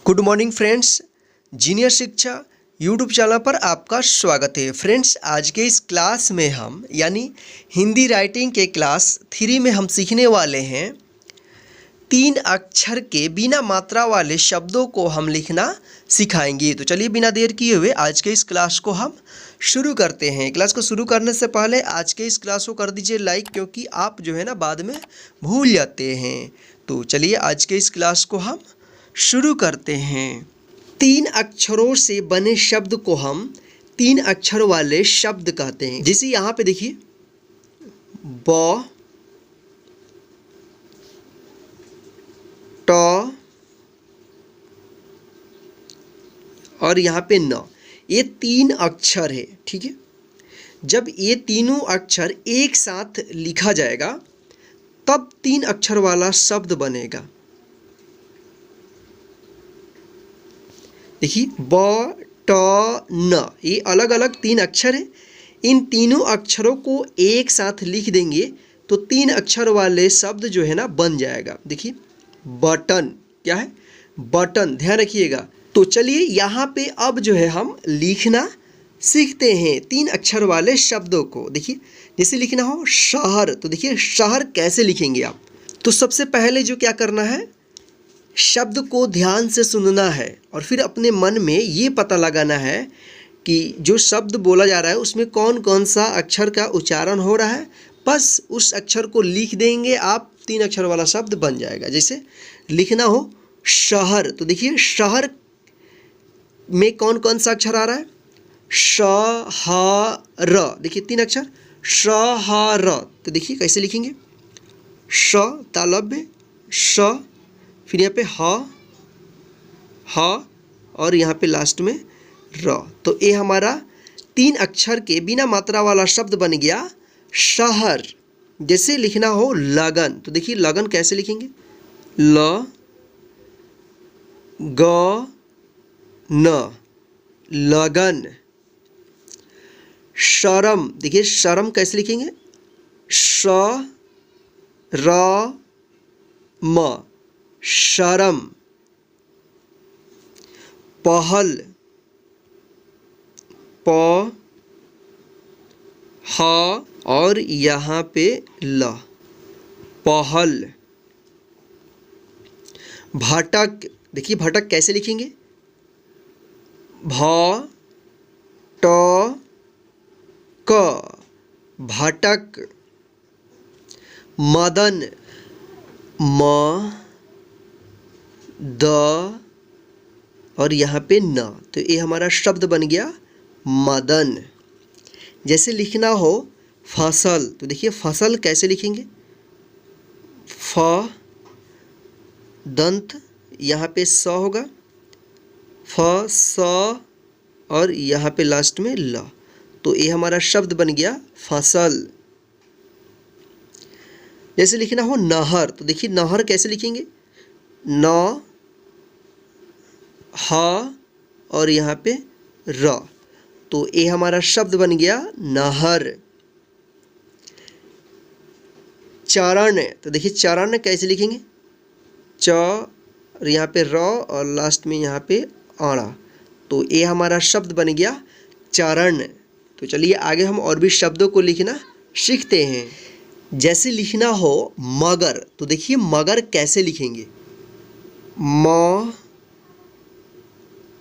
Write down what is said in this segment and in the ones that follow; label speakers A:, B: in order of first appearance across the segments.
A: Good morning friends, जीनियर शिक्षा YouTube channel पर आपका स्वागत है। फ्रेंड्स, आज के इस क्लास में हम यानी हिंदी राइटिंग के क्लास 3 में हम सीखने वाले हैं 3 अक्षर के बिना मात्रा वाले शब्दों को हम लिखना सिखाएंगे। तो चलिए बिना देर किए हुए आज के इस क्लास को हम शुरू करते हैं। क्लास को शुरू करने से पहले आज के इस क्लास को कर दीजिए लाइक, क्योंकि आप जो है ना बाद में भूल जाते हैं। तो चलिए आज के इस क्लास को हम शुरू करते हैं। 3 अक्षरों से बने शब्द को हम 3 अक्षर वाले शब्द कहते हैं। जैसे यहाँ पे देखिए ब, ट और यहाँ पे न, ये 3 अक्षर है। ठीक है, जब ये तीनों अक्षर एक साथ लिखा जाएगा तब 3 अक्षर वाला शब्द बनेगा। देखिए ब, ट, न, ये अलग अलग 3 अक्षर हैं। इन तीनों अक्षरों को एक साथ लिख देंगे तो 3 अक्षर वाले शब्द जो है ना बन जाएगा। देखिए बटन, क्या है? बटन, ध्यान रखिएगा। तो चलिए यहाँ पे अब जो है हम लिखना सीखते हैं 3 अक्षर वाले शब्दों को। देखिए जैसे लिखना हो शहर, तो देखिए शहर कैसे लिखेंगे आप। तो सबसे पहले जो क्या करना है, शब्द को ध्यान से सुनना है और फिर अपने मन में ये पता लगाना है कि जो शब्द बोला जा रहा है उसमें कौन कौन सा अक्षर का उच्चारण हो रहा है। बस उस अक्षर को लिख देंगे आप, 3 अक्षर वाला शब्द बन जाएगा। जैसे लिखना हो शहर, तो देखिए शहर में कौन कौन सा अक्षर आ रहा है, श, ह, र। देखिए 3 अक्षर श, ह, र। तो देखिए कैसे लिखेंगे, श तालव्य, श, फिर यहाँ पे ह और यहाँ पे लास्ट में र। तो ये हमारा 3 अक्षर के बिना मात्रा वाला शब्द बन गया शहर। जैसे लिखना हो लगन, तो देखिए लगन कैसे लिखेंगे, ल, ग, न, लगन। शर्म, देखिए शर्म कैसे लिखेंगे, श, र, म, शर्म। पहल, प, ह और यहाँ पे ल, पहल। भटक, देखिए भटक कैसे लिखेंगे, भ, ट, क, भटक। मदन, म, द और यहाँ पे न, तो ये हमारा शब्द बन गया मदन। जैसे लिखना हो फसल, तो देखिए फसल कैसे लिखेंगे, फ, दंत, यहाँ पे स होगा, फ, स और यहाँ पे लास्ट में ल। तो ये हमारा शब्द बन गया फसल। जैसे लिखना हो नहर, तो देखिए नहर कैसे लिखेंगे, न, ह और यहाँ पे र। तो ये हमारा शब्द बन गया नहर। चरण, तो देखिए चरण कैसे लिखेंगे, च और यहाँ पे र और लास्ट में यहाँ पे आड़ा। तो ये हमारा शब्द बन गया चरण। तो चलिए आगे हम और भी शब्दों को लिखना सीखते हैं। जैसे लिखना हो मगर, तो देखिए मगर कैसे लिखेंगे, म,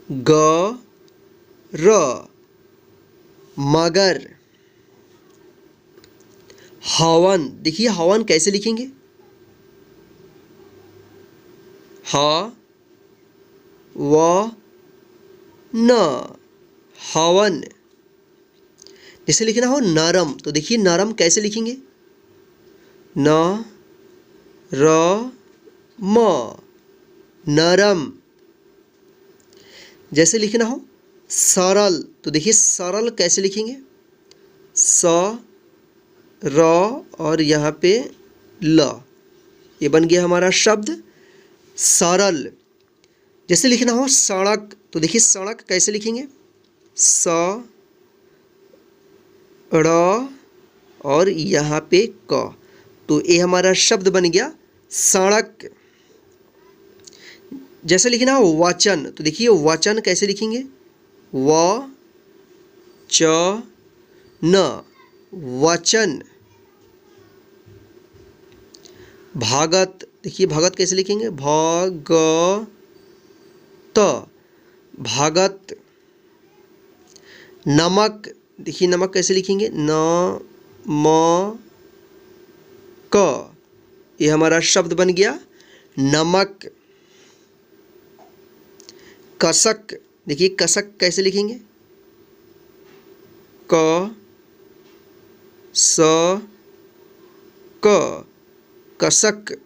A: ग, र, मगर। हवन, देखिए हवन कैसे लिखेंगे, ह, व, न, हवन। जैसे लिखना हो नरम, तो देखिए नरम कैसे लिखेंगे, न, र, म, नरम। जैसे लिखना हो सरल, तो देखिए सरल कैसे लिखेंगे, स, र और यहाँ पे ल। ये बन गया हमारा शब्द सरल। जैसे लिखना हो सड़क, तो देखिए सड़क कैसे लिखेंगे, स, र और यहाँ पे क। तो ये हमारा शब्द बन गया सड़क। जैसे लिखना हो वचन, तो देखिए वचन कैसे लिखेंगे, व च न, वचन। भागत, देखिए भागत कैसे लिखेंगे, भगत, भागत। नमक, देखिए नमक कैसे लिखेंगे, न म क, ये हमारा शब्द बन गया नमक। कसक, देखिए कसक कैसे लिखेंगे, क स क, कसक।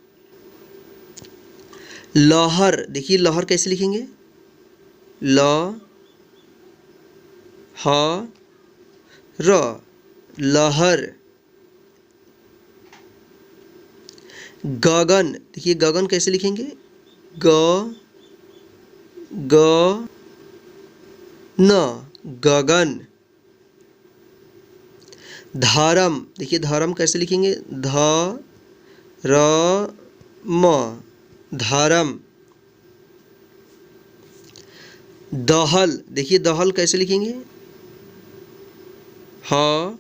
A: लहर, देखिए लहर कैसे लिखेंगे, ल ह र, लहर। गगन, देखिए गगन कैसे लिखेंगे, ग ग न, गगन। धर्म, देखिए धर्म कैसे लिखेंगे, ध र म, धर्म। दहल, देखिए दहल कैसे लिखेंगे, ह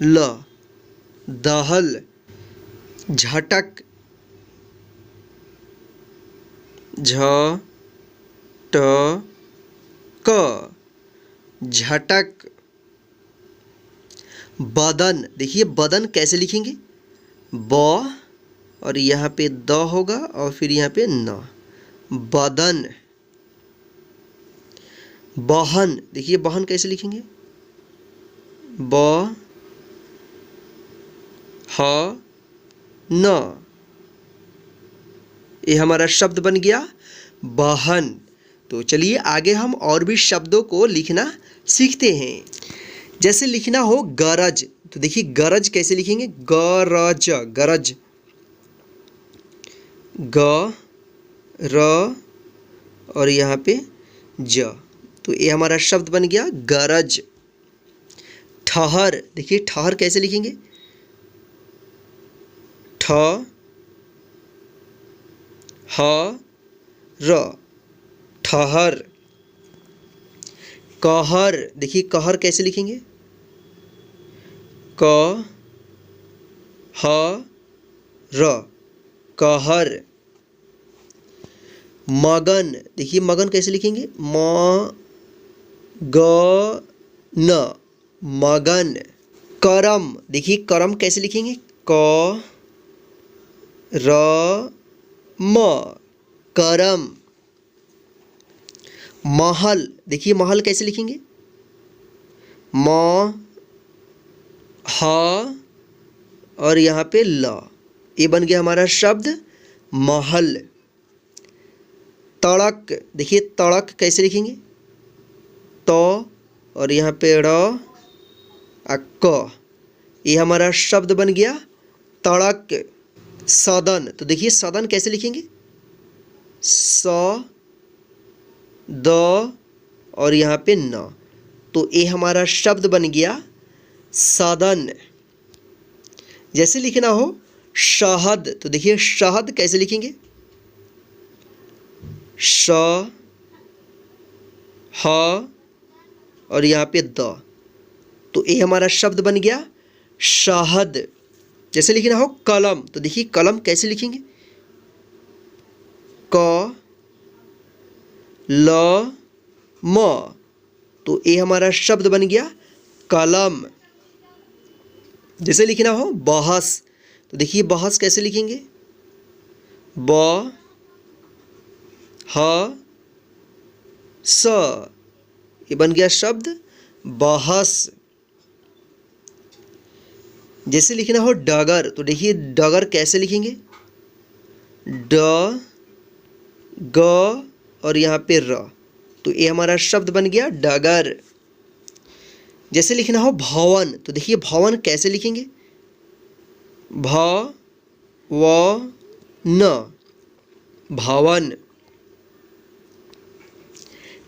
A: ल, दहल। झटक, झ ट क, झटक। बदन, देखिए बदन कैसे लिखेंगे, ब और यहाँ पे द होगा और फिर यहाँ पे न, बदन। बहन, देखिए बहन कैसे लिखेंगे, ब ह न, ये हमारा शब्द बन गया बहन। तो चलिए आगे हम और भी शब्दों को लिखना सीखते हैं। जैसे लिखना हो गरज, तो देखिए गरज कैसे लिखेंगे, गरज, गरज, ग र और यहाँ पे ज, तो ये हमारा शब्द बन गया गरज। ठहर, देखिए ठहर कैसे लिखेंगे, ठ ह र, ठहर। कहर, देखिए कहर कैसे लिखेंगे, क ह र, कहर। मगन, देखिए मगन कैसे लिखेंगे, म ग न, मगन। करम, देखिए करम कैसे लिखेंगे, क र म, करम। महल, देखिए महल कैसे लिखेंगे, म ह और यहाँ पे ल, ये बन गया हमारा शब्द महल। तड़क, देखिए तड़क कैसे लिखेंगे, त और यहाँ पे र क, ये हमारा शब्द बन गया तड़क। सदन, तो देखिए सदन कैसे लिखेंगे, स द और यहाँ पे न, तो ये हमारा शब्द बन गया सदन। जैसे लिखना हो शहद, तो देखिए शहद कैसे लिखेंगे, श ह और यहाँ पे द, तो ये हमारा शब्द बन गया शहद। जैसे लिखना हो कलम, तो देखिए कलम कैसे लिखेंगे, क ल म, तो ये हमारा शब्द बन गया कलम। जैसे लिखना हो बहस, तो देखिए बहस कैसे लिखेंगे, ब ह स, ये बन गया शब्द बहस। जैसे लिखना हो डगर, तो देखिए डगर कैसे लिखेंगे, ड ग और यहाँ पे र, तो ये हमारा शब्द बन गया डगर। जैसे लिखना हो भवन, तो देखिए भवन कैसे लिखेंगे, भ व न, भवन।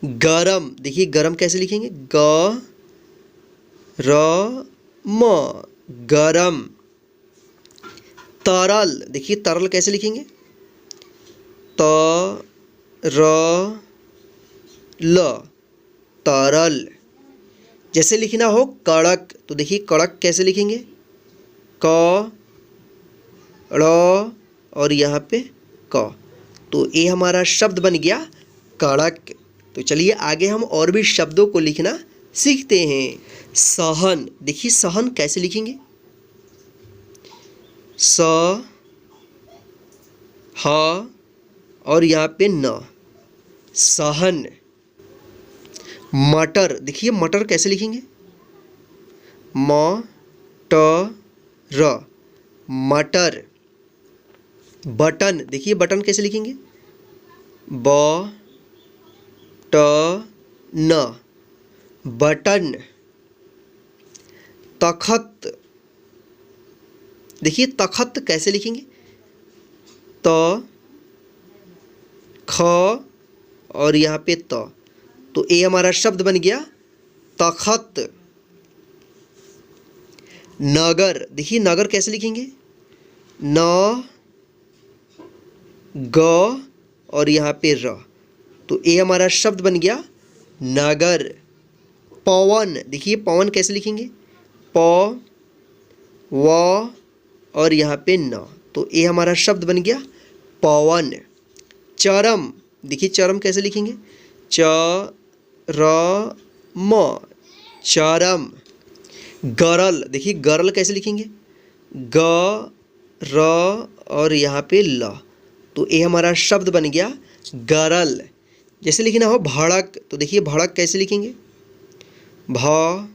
A: गरम, देखिए गरम कैसे लिखेंगे, ग र म, गरम। तरल, देखिए तरल कैसे लिखेंगे, त र ल तरल। जैसे लिखना हो कड़क, तो देखिए कड़क कैसे लिखेंगे, क ड़ और यहाँ पे क, तो ये हमारा शब्द बन गया कड़क। तो चलिए आगे हम और भी शब्दों को लिखना सीखते हैं। सहन, देखिए सहन कैसे लिखेंगे, स ह और यहाँ पे न, सहन। मटर, देखिए मटर कैसे लिखेंगे, म ट र, मटर। बटन, देखिए बटन कैसे लिखेंगे, ब ट न, बटन। तखत, देखिए तखत कैसे लिखेंगे, त ख और यहाँ पे त, तो ये हमारा शब्द बन गया तखत। नगर, देखिए नगर कैसे लिखेंगे, न ग और यहाँ पे र, तो ये हमारा शब्द बन गया नगर। पवन, देखिए पवन कैसे लिखेंगे, प व और यहाँ पे न, तो ये हमारा शब्द बन गया पवन। चरम, देखिए चरम कैसे लिखेंगे, च र म, चरम। गरल, देखिए गरल कैसे लिखेंगे, ग र और यहाँ पे ल, तो ये हमारा शब्द बन गया गरल। जैसे लिखना हो भड़क, तो देखिए भड़क कैसे लिखेंगे, भ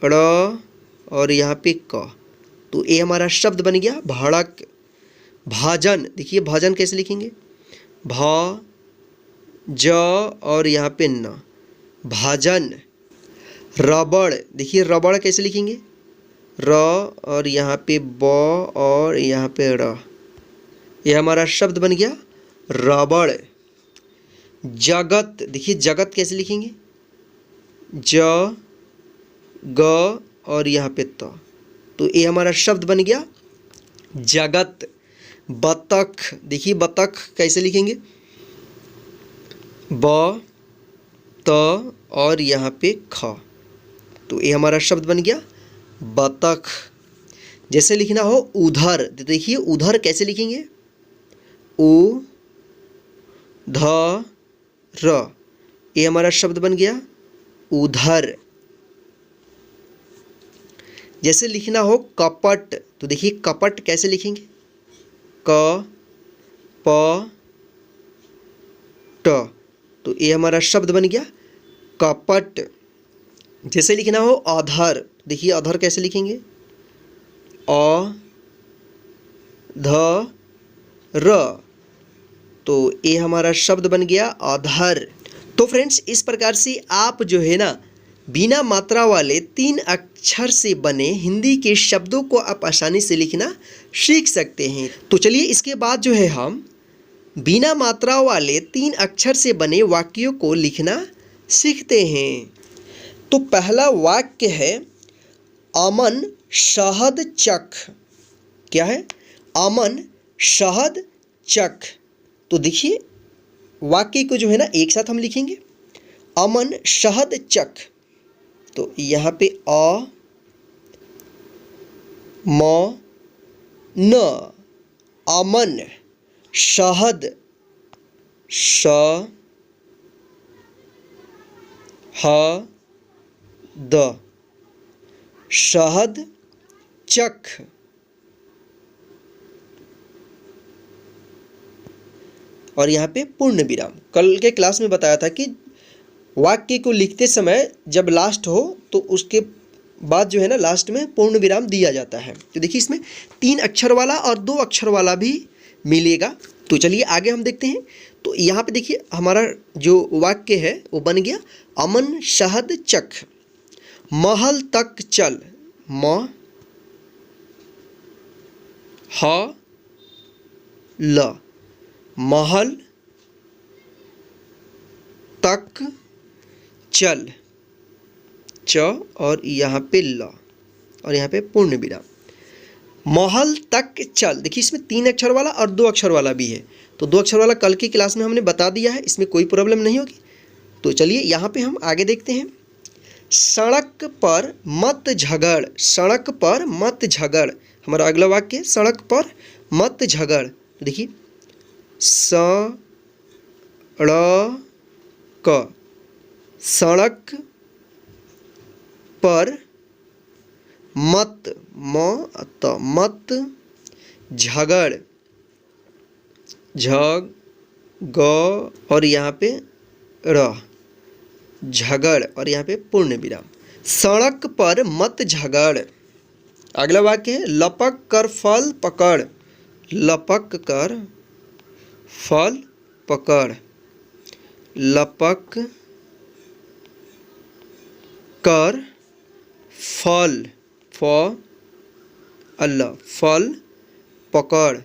A: ड़ और यहाँ पे क, तो ये हमारा शब्द बन गया भड़क। भाजन, देखिए भाजन कैसे लिखेंगे, भ ज और यहाँ पे न, भाजन। रबड़, देखिए रबड़ कैसे लिखेंगे, र और यहाँ पे ब और यहाँ पे र, यह हमारा शब्द बन गया रबड़। जगत, देखिए जगत कैसे लिखेंगे, ज ग और यहाँ पे त, तो ये हमारा शब्द बन गया जगत। बतख, देखिए बतख कैसे लिखेंगे, ब त और यहाँ पे ख, तो ये हमारा शब्द बन गया बतख। जैसे लिखना हो उधर, तो देखिए उधर कैसे लिखेंगे, उ ध र, ये हमारा शब्द बन गया उधर। जैसे लिखना हो कपट, तो देखिए कपट कैसे लिखेंगे, क प ट, तो ये हमारा शब्द बन गया कपट। जैसे लिखना हो अधर, देखिए अधर कैसे लिखेंगे, अ ध र, तो ये हमारा शब्द बन गया अधर। तो फ्रेंड्स इस प्रकार से आप जो है ना बिना मात्रा वाले 3 अक्षर से बने हिंदी के शब्दों को आप आसानी से लिखना सीख सकते हैं। तो चलिए इसके बाद जो है हम बिना मात्रा वाले 3 अक्षर से बने वाक्यों को लिखना सीखते हैं। तो पहला वाक्य है अमन शहद चख। क्या है, अमन शहद चख। तो देखिए वाक्य को जो है ना एक साथ हम लिखेंगे, अमन शहद चख। तो यहाँ पे अ म न, अमन शहद, श ह द, शहद चख। और यहाँ पे पूर्ण विराम। कल के क्लास में बताया था कि वाक्य को लिखते समय जब लास्ट हो तो उसके बाद जो है ना लास्ट में पूर्ण विराम दिया जाता है। तो देखिए इसमें 3 अक्षर वाला और 2 अक्षर वाला भी मिलेगा। तो चलिए आगे हम देखते हैं। तो यहाँ पे देखिए हमारा जो वाक्य है वो बन गया अमन शहद चख। महल तक चल, म ह ल, महल तक चल, च और यहाँ पे ल और यहाँ पे पूर्ण विराम। महल तक चल, देखिए इसमें 3 अक्षर वाला और 2 अक्षर वाला भी है। तो 2 अक्षर वाला कल की क्लास में हमने बता दिया है, इसमें कोई प्रॉब्लम नहीं होगी। तो चलिए यहाँ पे हम आगे देखते हैं। सड़क पर मत झगड़, सड़क पर मत झगड़, हमारा अगला वाक्य सड़क पर मत झगड़। तो देखिए सड़क, सड़क पर मत, मत झगड़, झग और यहाँ पे र, झगड़ और यहाँ पे पूर्ण विराम। सड़क पर मत झगड़। अगला वाक्य है लपक कर फल पकड़, लपक कर फल पकड़, लपक कर फल, फल पकड़,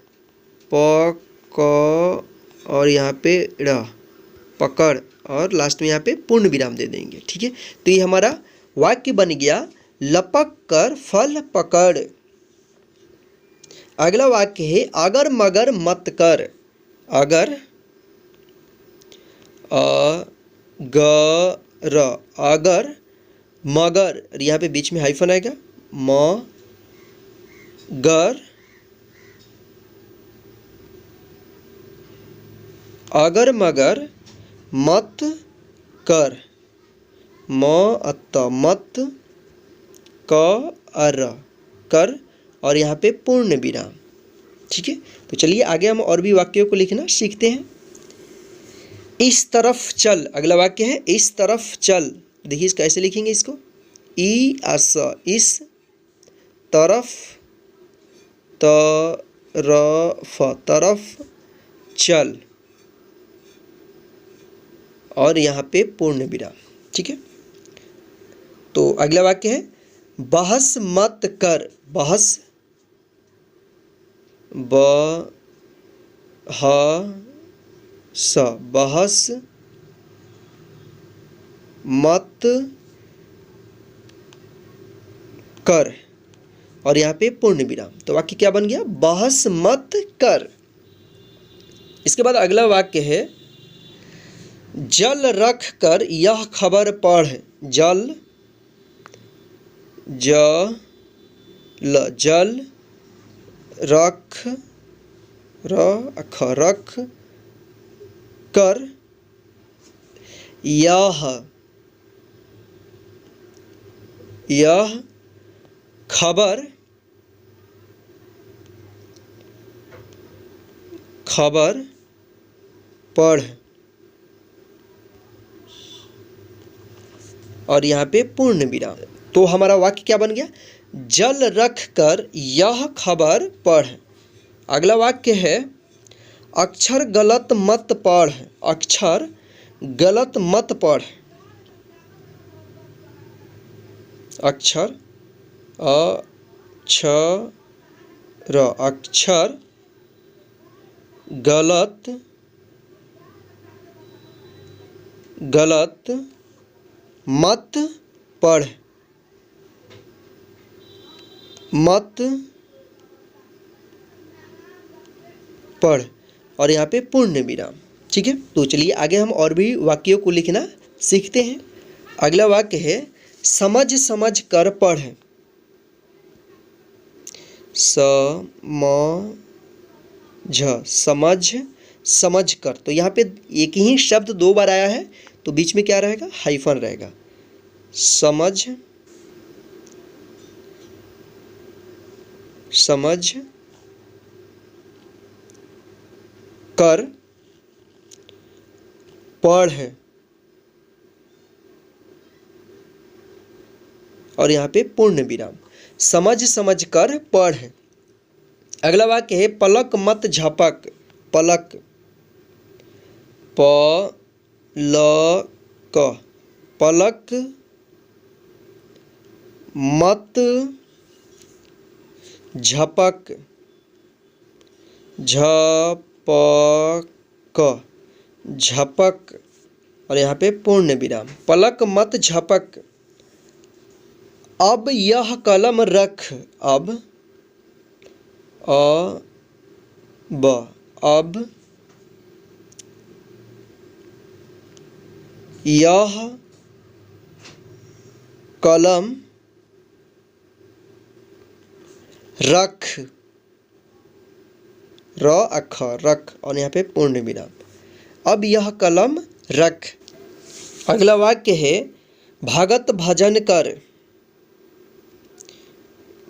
A: और यहाँ पे र, पकड़ और लास्ट में यहाँ पे पूर्ण विराम दे देंगे। ठीक है, तो ये हमारा वाक्य बन गया लपक कर फल पकड़। अगला वाक्य है अगर मगर मत कर, अगर अगर मगर, यहाँ पे बीच में हाइफन आएगा, मगर, अगर मगर मत कर, मत कर और यहाँ पे पूर्ण विराम। ठीक है, तो चलिए आगे हम और भी वाक्यों को लिखना सीखते हैं। इस तरफ चल, अगला वाक्य है इस तरफ चल। देखिए इस कैसे लिखेंगे इसको, इस तरफ, तरफ चल और यहाँ पे पूर्ण विराम। ठीक है, तो अगला वाक्य है बहस मत कर, बहस, बहस मत कर और यहाँ पे पूर्ण विराम। तो वाक्य क्या बन गया, बहस मत कर। इसके बाद अगला वाक्य है जल रख कर यह खबर पढ़, जल रख कर यह खबर पढ़ और यहाँ पे पूर्ण विराम। तो हमारा वाक्य क्या बन गया, जल रख कर यह खबर पढ़। अगला वाक्य है अक्षर गलत मत पढ़, अक्षर गलत मत पढ़, अक्षर अक्षर गलत मत पढ़, और यहाँ पे पूर्ण विराम। ठीक है, तो चलिए आगे हम और भी वाक्यों को लिखना सीखते हैं। अगला वाक्य है समझ समझ कर पढ़, समझ समझ कर। तो यहाँ पे एक ही शब्द 2 बार आया है, तो बीच में क्या रहेगा, हाइफन रहेगा। समझ कर पढ़ और यहाँ पे पूर्ण विराम। समझ समझ कर पढ़। अगला वाक्य है पलक मत झपक, पलक, पलक मत झपक, झपक और यहाँ पे पूर्ण विराम। पलक मत झपक। अब यह कलम रख, अब यह कलम रख, र अक्षर रख, और यहाँ पे पूर्ण विराम। अब यह कलम रख। अगला वाक्य है भगत भजन कर,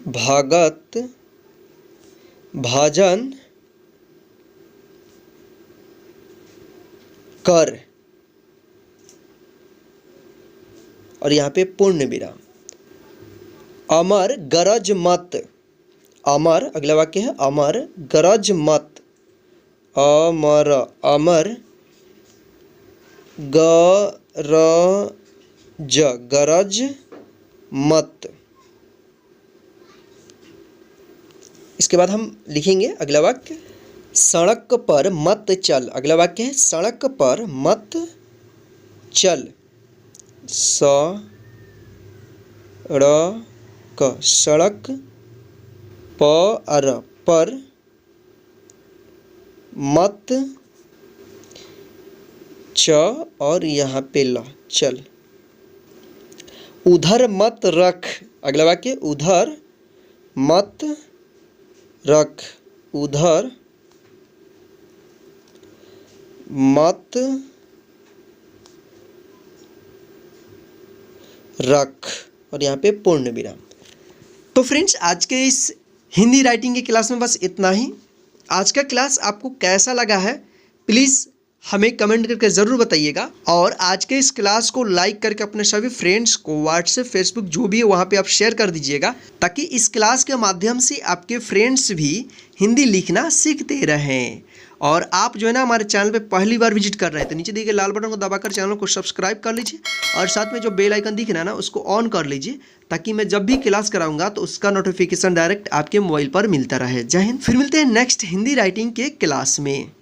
A: भगत भजन कर, और यहाँ पे पूर्ण विराम। अमर गरज मत, अमर, अगला वाक्य है अमर गरज मत, अमर, अमर गरज, गरज मत। इसके बाद हम लिखेंगे अगला वाक्य सड़क पर मत चल। अगला वाक्य है सड़क पर मत चल, सड़क, सड़क पर मत च, और यहाँ पे ल, चल। उधर मत रख। अगला वाक्य उधर मत रख, उधर मत रख, और यहाँ पे पूर्ण विराम। तो फ्रेंड्स आज के इस हिंदी राइटिंग की क्लास में बस इतना ही। आज का क्लास आपको कैसा लगा है प्लीज़ हमें कमेंट करके ज़रूर बताइएगा, और आज के इस क्लास को लाइक करके अपने सभी फ्रेंड्स को व्हाट्सएप, फेसबुक जो भी है वहाँ पे आप शेयर कर दीजिएगा, ताकि इस क्लास के माध्यम से आपके फ्रेंड्स भी हिंदी लिखना सीखते रहें। और आप जो है ना हमारे चैनल पे पहली बार विजिट कर रहे हैं तो नीचे दिए गए लाल बटन को दबाकर चैनल को सब्सक्राइब कर लीजिए, और साथ में जो बेल आइकन दिख रहा है ना उसको ऑन कर लीजिए, ताकि मैं जब भी क्लास कराऊंगा तो उसका नोटिफिकेशन डायरेक्ट आपके मोबाइल पर मिलता रहे। जय हिंद। फिर मिलते हैं नेक्स्ट हिंदी राइटिंग के क्लास में।